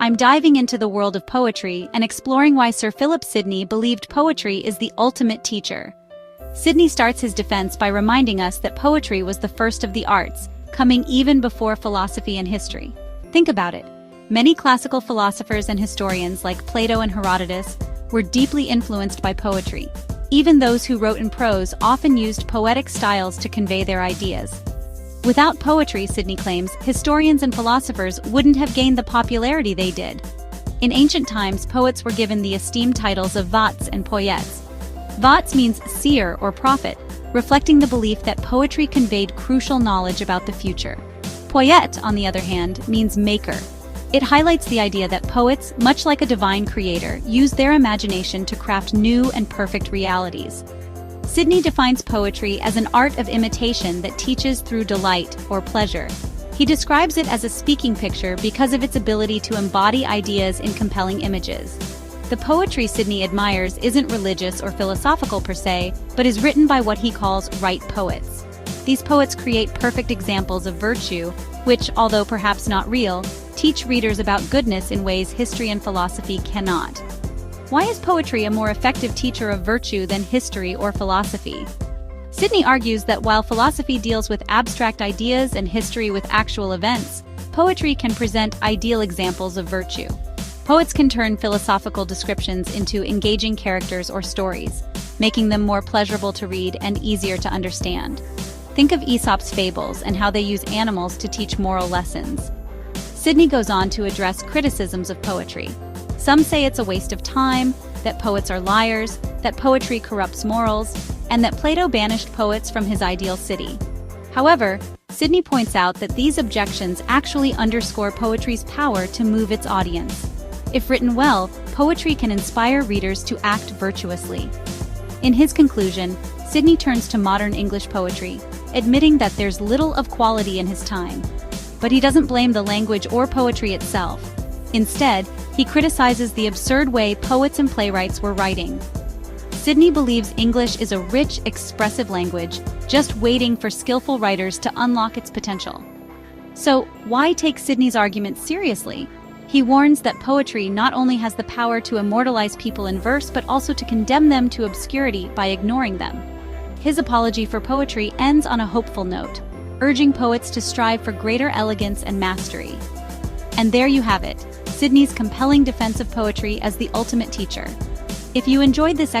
I'm diving into the world of poetry and exploring why Sir Philip Sidney believed poetry is the ultimate teacher. Sidney starts his defense by reminding us that poetry was the first of the arts, coming even before philosophy and history. Think about it. Many classical philosophers and historians like Plato and Herodotus were deeply influenced by poetry. Even those who wrote in prose often used poetic styles to convey their ideas. Without poetry, Sidney claims, historians and philosophers wouldn't have gained the popularity they did. In ancient times, poets were given the esteemed titles of vats and poets. Vats means seer or prophet, reflecting the belief that poetry conveyed crucial knowledge about the future. Poet, on the other hand, means maker. It highlights the idea that poets, much like a divine creator, use their imagination to craft new and perfect realities. Sidney defines poetry as an art of imitation that teaches through delight or pleasure. He describes it as a speaking picture because of its ability to embody ideas in compelling images. The poetry Sidney admires isn't religious or philosophical per se, but is written by what he calls right poets. These poets create perfect examples of virtue, which, although perhaps not real, teach readers about goodness in ways history and philosophy cannot. Why is poetry a more effective teacher of virtue than history or philosophy? Sidney argues that while philosophy deals with abstract ideas and history with actual events, poetry can present ideal examples of virtue. Poets can turn philosophical descriptions into engaging characters or stories, making them more pleasurable to read and easier to understand. Think of Aesop's fables and how they use animals to teach moral lessons. Sidney goes on to address criticisms of poetry. Some say it's a waste of time, that poets are liars, that poetry corrupts morals, and that Plato banished poets from his ideal city. However, Sidney points out that these objections actually underscore poetry's power to move its audience. If written well, poetry can inspire readers to act virtuously. In his conclusion, Sidney turns to modern English poetry, admitting that there's little of quality in his time. But he doesn't blame the language or poetry itself. Instead, he criticizes the absurd way poets and playwrights were writing. Sidney believes English is a rich, expressive language, just waiting for skillful writers to unlock its potential. So, why take Sidney's argument seriously? He warns that poetry not only has the power to immortalize people in verse but also to condemn them to obscurity by ignoring them. His apology for poetry ends on a hopeful note, urging poets to strive for greater elegance and mastery. And there you have it, Sidney's compelling defense of poetry as the ultimate teacher. If you enjoyed this